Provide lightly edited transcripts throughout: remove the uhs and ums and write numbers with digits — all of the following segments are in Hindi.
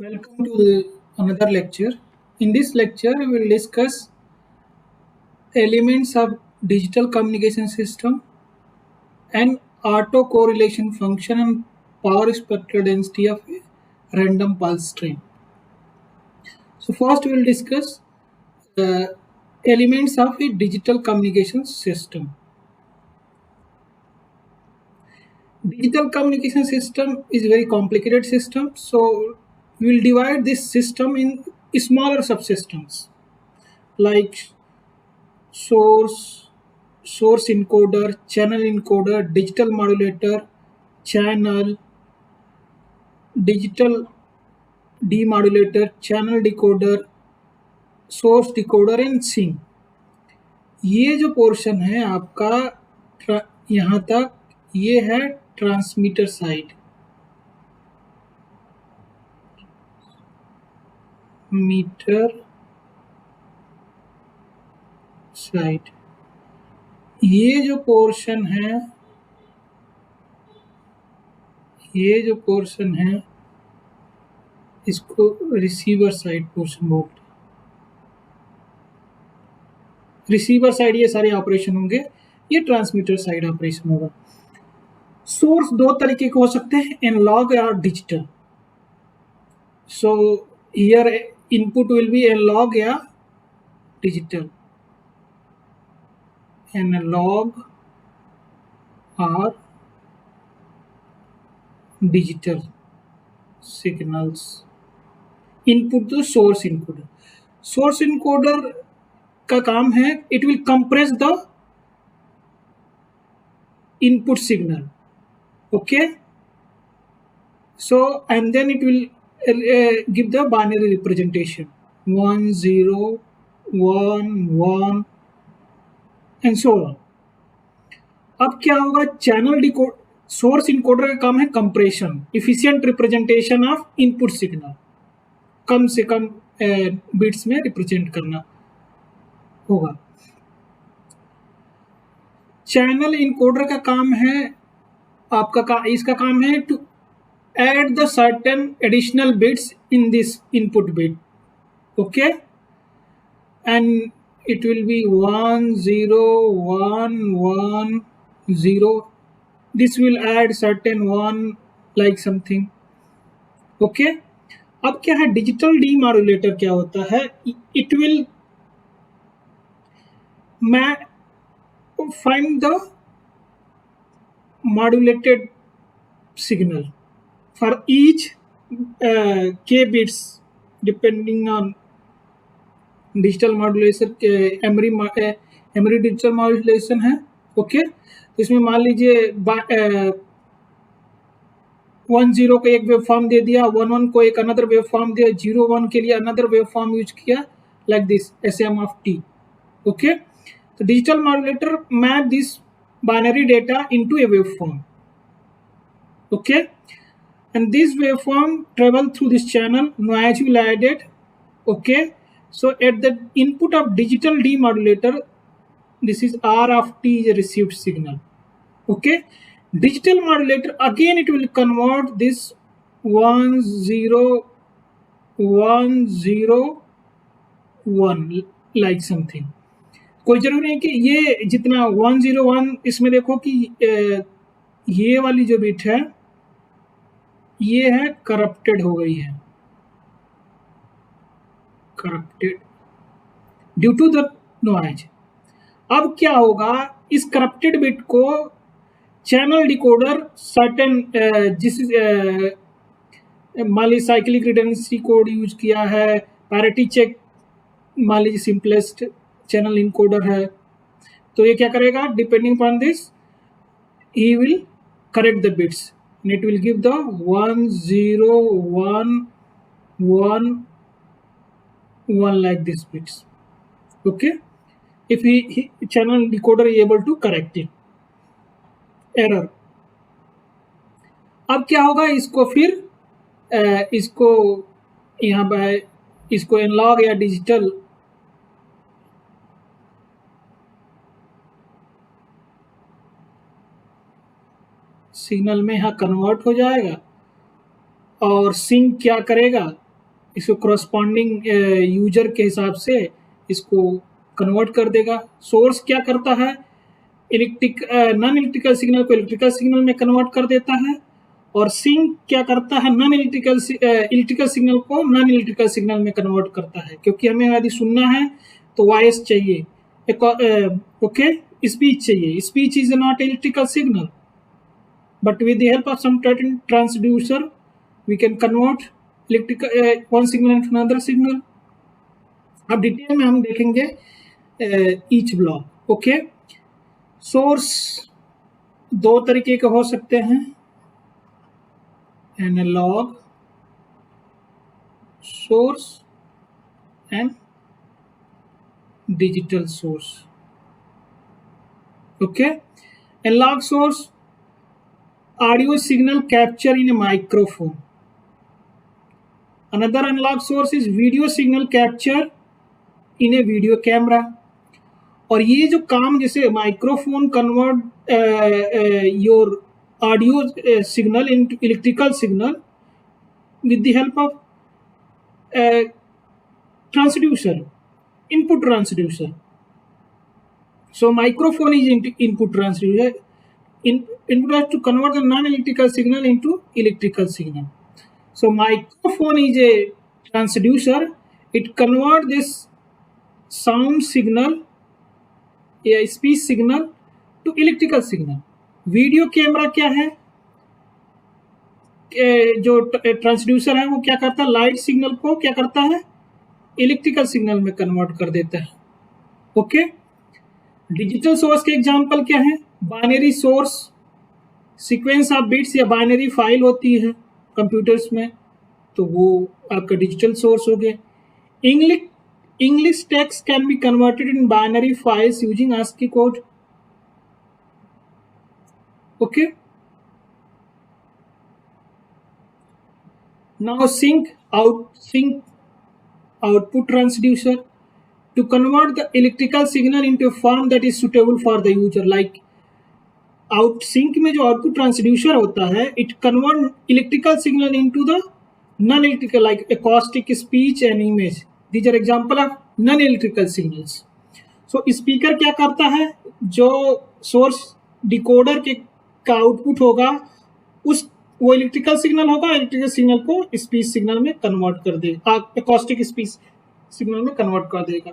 Welcome to another lecture. In this lecture, we will discuss elements of digital communication system and autocorrelation function and power spectral density of a random pulse stream. So first, we will discuss elements of a digital communication system. Digital communication system is a very complicated system, so we will divide this system in smaller subsystems like source, source encoder, channel encoder, digital modulator, channel, digital demodulator, channel decoder, source decoder and sink. ये जो पोर्शन है आपका यहाँ तक ये है ट्रांसमीटर साइड. मीटर साइड ये जो पोर्शन है इसको रिसीवर साइड पोर्शन बोलते हैं. रिसीवर साइड ये सारे ऑपरेशन होंगे, ये ट्रांसमीटर साइड ऑपरेशन होगा. सोर्स दो तरीके के हो सकते हैं, एनालॉग और digital. So here input will be analogue या डिजिटल. एनालॉग और digital signals input to source encoder. Source encoder का काम है, it will compress the input signal. Okay, so and then it will give the binary representation 1 0 1 1 and so on. अब क्या होगा, चैनल डिकोड सोर्स इनकोडर का काम है compression, efficient representation of input signal, कम से कम बिट्स में रिप्रेजेंट करना होगा. चैनल इनकोडर का काम है इसका काम है to add the certain additional bits in this input bit. Okay, and it will be 1 0 1 1 0. This will add certain one like something. Okay, अब क्या है, डिजिटल डीमॉड्यूलेटर क्या होता है, it will find the modulated signal for each k bits depending on digital modulation. Emery digital modulation है. ओके, तो इसमें मान लीजिए 1 0 को एक वेव फॉर्म दे दिया, 1 1 को एक अनदर वेव फॉर्म दिया, 0 1 के लिए अनदर वेव फॉर्म यूज किया, like this SM of t. Okay, तो digital modulator map this binary data into a wave form. Okay, and this waveform travel through this channel, noise will added. Okay, so at the input of digital demodulator, this is R of t is a received signal. Okay, digital modulator again it will convert this 1 0 1 0 1 like something. कोई जरूरी नहीं कि ये जितना 1 0 1, इसमें देखो कि ये वाली जो बिट है ये है करप्टेड हो गई है, corrupted due to the noise. अब क्या होगा, इस करप्टेड बिट को चैनल डिकोडर सर्टेन जिस मान लीजिए साइक्लिक रिडंडेंसी कोड यूज किया है, पैरिटी चेक मान लीजिए सिंपलेस्ट चैनल इनकोडर है, तो ये क्या करेगा, depending upon this he will correct the bits. And it will give the 1 0 1 1 1 like this bits. Okay, if he channel decoder is able to correct it error. अब क्या होगा, इसको फिर इसको यहाँ पर इसको एनालॉग या डिजिटल सिग्नल में यहाँ कन्वर्ट हो जाएगा, और सिंक क्या करेगा, इसको करस्पॉन्डिंग यूजर के हिसाब से इसको कन्वर्ट कर देगा। सोर्स क्या करता है, नॉन इलेक्ट्रिकल सिग्नल को इलेक्ट्रिकल सिग्नल में कन्वर्ट कर देता है, और सिंक क्या करता है, नॉन इलेक्ट्रिकल सिग्नल को नॉन इलेक्ट्रिकल सिग्नल में कन्वर्ट करता है। क्योंकि हमें यदि सुनना है तो वॉइस चाहिए, ओके, स्पीच चाहिए। Speech is not electrical signal, but with the help of some transducer we can convert one signal into another signal. अब डिटेल में हम देखेंगे ईच ब्लॉक। ओके, सोर्स दो तरीके के हो सकते हैं, analogue source and digital source. Okay, analogue source audio signal capture in a microphone. Another analog source is video signal capture in a video camera. और ये जो काम जैसे microphone convert your audio signal into electrical signal with the help of transducer, input transducer. So microphone is input transducer. Input has to convert the non-electrical signal into electrical signal. So microphone is a transducer. It converts this sound signal, a speech signal, to electrical signal. Video camera क्या है, जो ट्रांसड्यूसर है वो क्या करता है, लाइट सिग्नल को क्या करता है, इलेक्ट्रिकल सिग्नल में कन्वर्ट कर देता है। ओके, डिजिटल सोर्स के एग्जांपल क्या है, binary source, sequence of bits या बाइनरी फाइल होती है कंप्यूटर्स में, तो वो आपका डिजिटल सोर्स हो गया। English text can be converted in binary files using ASCII code. Okay, now sink output transducer to convert the electrical signal into a form that is suitable for the user. Like sink में जो आउटपुट ट्रांसड्यूसर होता है, it convert electrical signal into the non electrical, like acoustic, speech and image. These are example of non electrical signals. So speaker क्या करता है, जो सोर्स डिकोडर के का आउटपुट होगा वो इलेक्ट्रिकल सिग्नल होगा, इलेक्ट्रिकल सिग्नल को स्पीच सिग्नल में कन्वर्ट कर देगा, एकॉस्टिक स्पीच सिग्नल में कन्वर्ट कर देगा।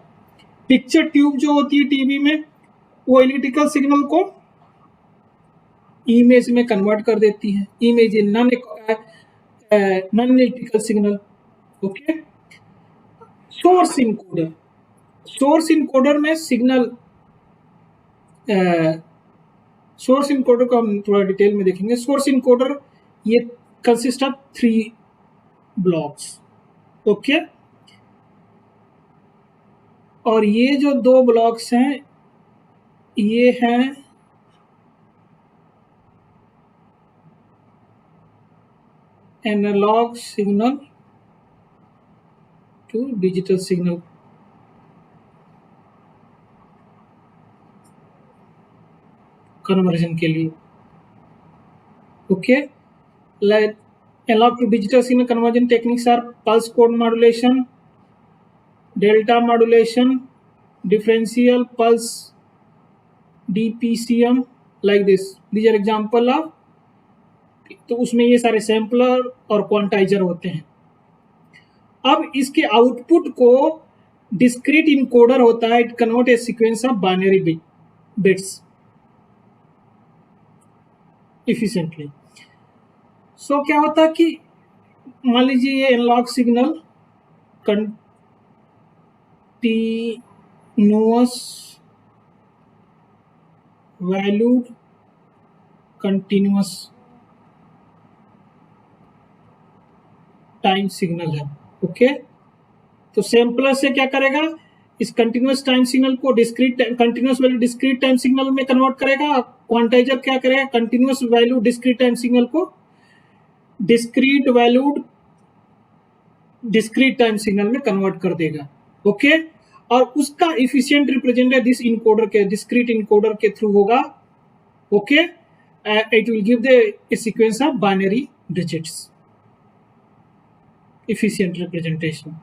पिक्चर ट्यूब जो होती है टीवी में, वो इलेक्ट्रिकल सिग्नल को इमेज में कन्वर्ट कर देती है, image non electrical signal. Okay, source encoder में सिग्नल, सोर्स इनकोडर को हम थोड़ा डिटेल में देखेंगे। सोर्स इनकोडर ये कंसिस्ट ऑफ 3 ब्लॉक्स। ओके, और ये जो 2 ब्लॉक्स हैं, ये हैं analogue signal to digital signal conversion के लिए। Okay, analogue to digital signal conversion techniques are pulse code modulation, delta modulation, differential pulse, DPCM, like this. These are example of, तो उसमें ये सारे सैम्पलर और क्वांटाइजर होते हैं। अब इसके आउटपुट को डिस्क्रीट इनकोडर होता है, it convert a sequence of binary bits efficiently. So क्या होता है कि मान लीजिए ये analog signal continuous valued continuous time signal है। ओके, तो सैम्पलर से क्या करेगा, इस कंटीन्यूअस टाइम सिग्नल को continuous value discrete time signal में कन्वर्ट करेगा। क्वांटाइजर क्या करेगा, continuous value discrete time signal को discrete valued discrete time signal में कन्वर्ट कर देगा। ओके, और उसका इफिशिएंट रिप्रेजेंटेशन दिस इनकोडर के डिस्क्रीट इनकोडर के थ्रू होगा। Okay, it will give the sequence of binary digits. efficient representation.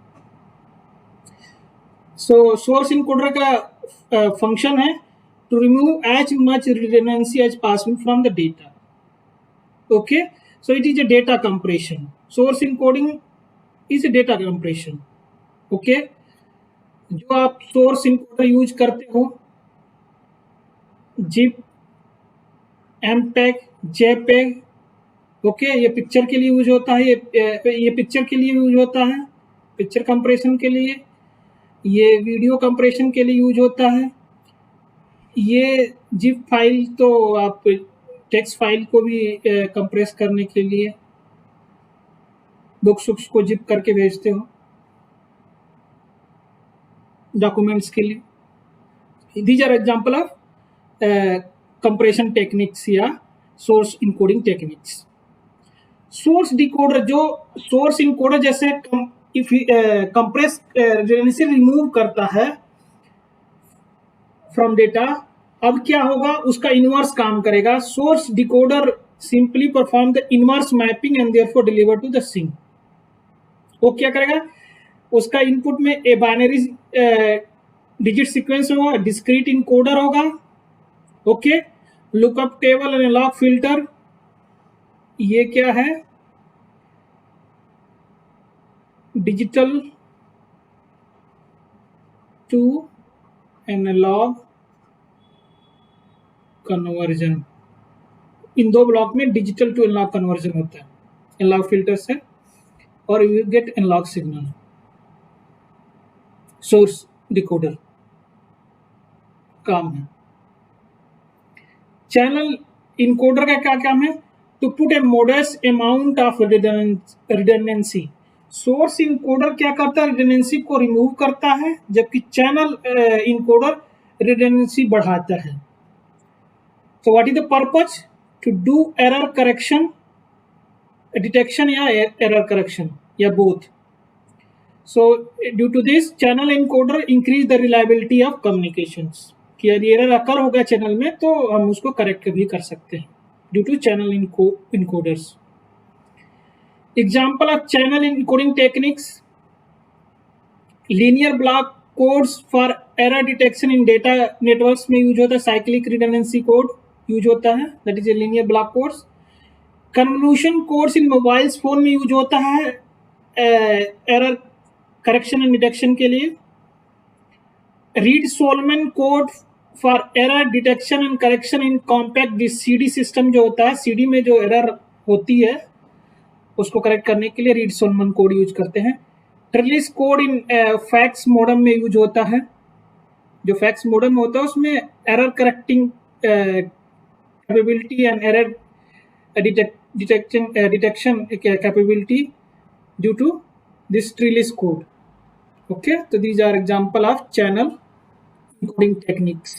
So source encoder का function है to remove as much redundancy as possible from the data. Okay, so it is a data compression. Source encoding is a data compression. Okay, जो आप source encoder यूज करते हो, जिप, एमपेग, जेपेग, ओके, ये पिक्चर के लिए यूज होता है, ये पिक्चर के लिए यूज होता है, पिक्चर कंप्रेशन के लिए, ये वीडियो कंप्रेशन के लिए यूज होता है, ये जिप फाइल तो आप टेक्स्ट फाइल को भी कंप्रेस करने के लिए बुक्स को जिप करके भेजते हो डॉक्यूमेंट्स के लिए. These are example of compression techniques या source encoding techniques. Source decoder, जो सोर्स इनकोडर जैसे कंप्रेस रिडंडेंसी रिमूव करता है फ्रॉम डेटा, अब क्या होगा, उसका इनवर्स काम करेगा. Source decoder simply perform the inverse mapping and therefore deliver to the sink. वो क्या करेगा, उसका इनपुट में ए बाइनरी डिजिट सीक्वेंस होगा, डिस्क्रीट इनकोडर होगा, okay, lookup table and log filter. ये क्या है, डिजिटल टू एनालॉग कन्वर्जन. इन दो ब्लॉक में डिजिटल टू एनालॉग कन्वर्जन होता है. एनालॉग फिल्टर से और you get analogue signal. Source decoder काम है. चैनल इनकोडर का क्या काम है, to put a modest amount of redundancy. Source encoder क्या करता है, रिडंडेंसी को रिमूव करता है, जबकि चैनल इनकोडर रिडंडेंसी बढ़ाता है. So what is the purpose? To do error correction, detection या error correction या both. So due to this, channel encoder increase the reliability of communications. कि यदि एरर अकर होगा चैनल में तो हम उसको करेक्ट भी कर सकते हैं due to channel encoders. Example of channel encoding techniques, linear block codes for error detection in data networks में यूज होता है. साइक्लिक रिडंडेंसी कोड यूज होता है, that is a linear block codes. Convolution codes in mobiles phone में यूज होता है एरर करेक्शन एंड डिटेक्शन के लिए. Reed Solomon code for error detection and correction in compact CD system, जो होता है सीडी में जो एरर होती है उसको करेक्ट करने के लिए रीड सोलमन कोड यूज करते हैं. Trellis code in fax modem में यूज होता है. जो फैक्स मॉडम होता है उसमें error correcting capability and error detection capability due to this trellis code. Okay, तो these are example of channel encoding techniques.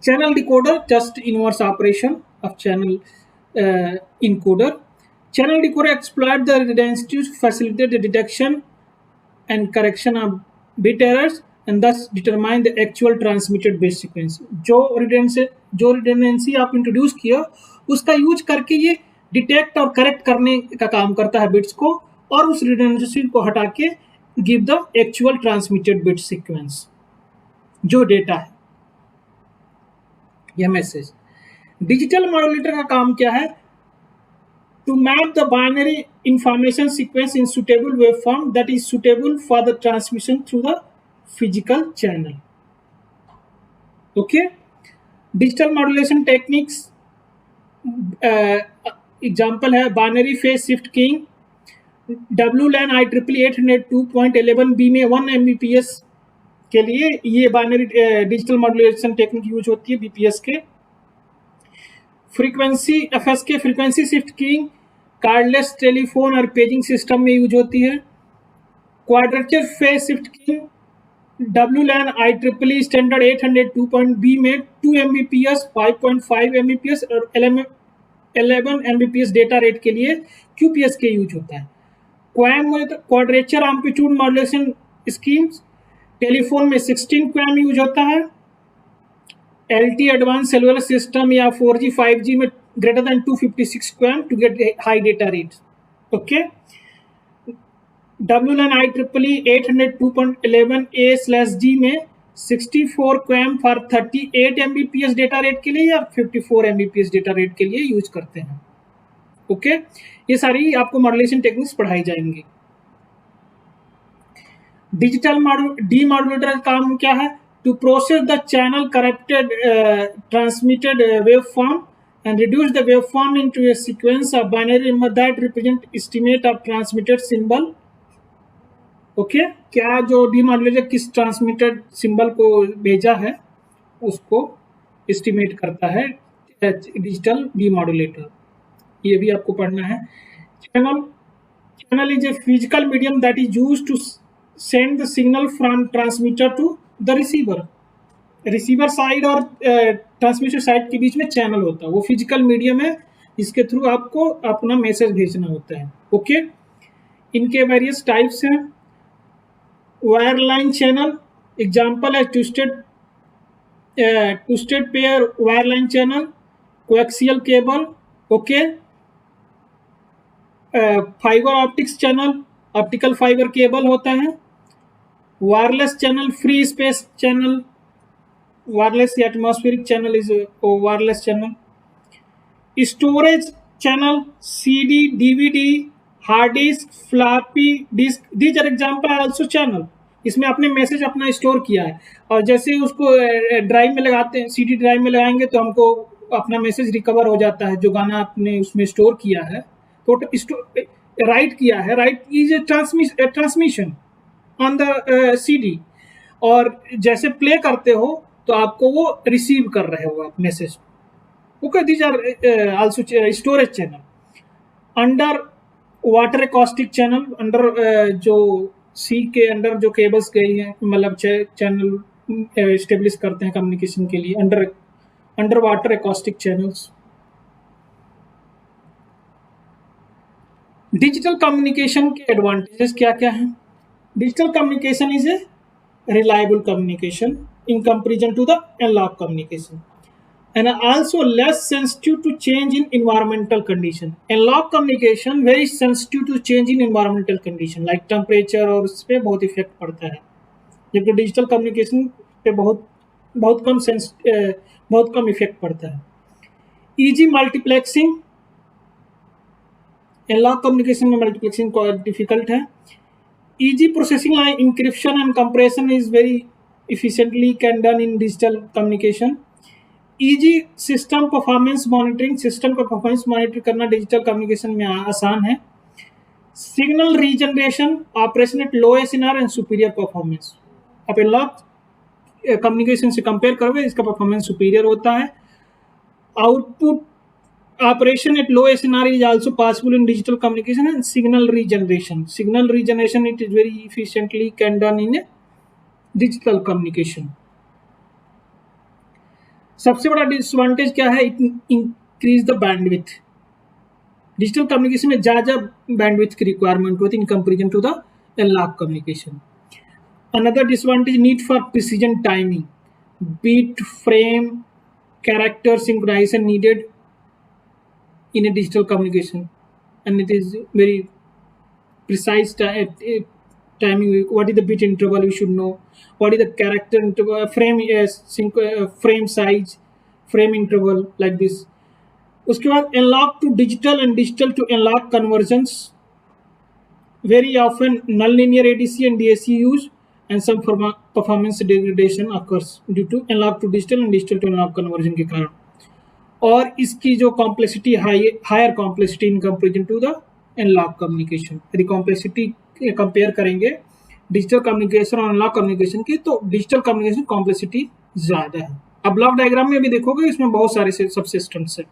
Channel decoder, just inverse operation of channel encoder. Channel decoder exploit the redundancy to facilitate the detection and correction of bit errors and thus determine the actual transmitted bit sequence. जो redundancy आप इंट्रोड्यूस किया उसका यूज करके ये डिटेक्ट और करेक्ट करने का काम करता है बिट्स को, और उस redundancy को हटा के give the actual transmitted bit sequence, जो डेटा है यह मैसेज. डिजिटल मॉड्यूलेटर का काम क्या है, to map the binary information sequence in suitable wave form that is suitable for the transmission through the physical channel. Okay, digital modulation techniques example है binary phase shift keying. WLAN IEEE 802.11b में 1 Mbps के लिए ये binary digital modulation technique use होती है बीपीएस के. फ्रीक्वेंसी एफएस के frequency shift keying cardless telephone और पेजिंग सिस्टम में यूज होती है. Quadrature phase shift keying WLAN IEEE standard 802.b में 2 Mbps, 5.5 Mbps और 11 Mbps डेटा रेट के लिए QPS के यूज होता है. Quadrature amplitude modulation schemes, telephone में 16 QAM यूज होता है. LTE एडवांस सेलुलर सिस्टम या 4G 5G में greater than 256 QAM to get high data rate. Okay, WLAN IEEE 802.11a/g में 64 QAM for 38 Mbps data rate के लिए या 54 Mbps डेटा रेट के लिए यूज करते हैं। ओके, ये सारी आपको मॉड्यूलेशन टेक्निक्स पढ़ाई जाएंगी। डिजिटल डीमॉड्यूलेटर का काम क्या है? To process the channel corrected transmitted wave form and reduce the waveform into a sequence of binary number that represent estimate of transmitted symbol। Okay, क्या जो डीमॉड्यूलेटर किस ट्रांसमिटेड सिंबल को भेजा है उसको एस्टिमेट करता है डिजिटल डीमॉड्यूलेटर। ये भी आपको पढ़ना है। Channel is a physical medium that is used to send the signal from transmitter to the receiver. Receiver side और ट्रांसमिटर साइड के बीच में चैनल होता है, वो फिजिकल मीडियम है जिसके थ्रू आपको अपना मैसेज भेजना होता है। ओके, इनके वेरियस टाइप्स हैं। वायरलाइन चैनल एग्जांपल है twisted pair wireline channel, coaxial cable, okay, fibre optics channel, optical fibre cable होता है। Wireless channel, free space channel, wireless या atmospheric channel is wireless channel. Storage channel, CD, DVD, hard disk, floppy disk, these are example are also channel. इसमें आपने मैसेज अपना स्टोर किया है और जैसे उसको ड्राइव में लगाते हैं, CD ड्राइव में लगाएंगे तो हमको अपना मैसेज रिकवर हो जाता है, जो गाना आपने उसमें स्टोर किया है तो राइट किया है। Right is a transmission on the CD, और जैसे प्ले करते हो तो आपको वो रिसीव कर रहे हो आप message. Okay, these are also storage channel. Under water acoustic channel, under जो सी के अंडर जो केबल्स गई हैं, मतलब चैनल एस्टेब्लिश करते हैं कम्युनिकेशन के लिए, under water acoustic channels. Digital communication के एडवांटेजेस क्या क्या हैं? Digital communication is a reliable communication in comparison to the analog communication, and also less sensitive to change in environmental condition। analog communication very sensitive to change in environmental condition like temperature, और उस पर बहुत इफेक्ट पड़ता है, जबकि डिजिटल कम्युनिकेशन पे बहुत कम इफेक्ट पड़ता है। ईजी मल्टीप्लेक्सिंग, एनालॉग कम्युनिकेशन में मल्टीप्लेक्सिंग डिफिकल्ट है। Easy processing like encryption and compression is very efficiently can done in digital communication। Easy system performance monitoring, system का performance monitor करना डिजिटल कम्युनिकेशन में आसान है। Signal regeneration, operation at low SNR and superior performance। आप एनालॉग कम्युनिकेशन से कंपेयर करोगे, इसका परफॉर्मेंस सुपीरियर होता है। Output operation at low SNR is also possible in digital communication, and signal regeneration it is very efficiently can done in a digital communication। सबसे बड़ा डिसएडवांटेज क्या है? It increase the bandwidth. Digital communication में ज्यादा बैंडविड्थ की रिक्वायरमेंट होती है in comparison to the analogue communication. Another disadvantage, need for precision timing, bit, frame, character synchronisation needed in a digital communication, and it is very precise timing. What is the bit interval we should know, what is the character interval, frame size, frame interval, like this। उसके बाद analog to digital and digital to analog conversions, very often non-linear ADC and DAC use, and some performance degradation occurs due to analog to digital and digital to analog conversion के कारण। और इसकी जो complexity higher complexity in comparison to the analogue communication. यदि कॉम्प्लेक्सिटी कंपेयर करेंगे डिजिटल कम्युनिकेशन और एनालॉग कम्युनिकेशन की, तो डिजिटल कम्युनिकेशन कॉम्प्लेक्सिटी ज्यादा है। अब ब्लॉक डायग्राम में भी देखोगे, इसमें बहुत सारे सब सिस्टम्स हैं।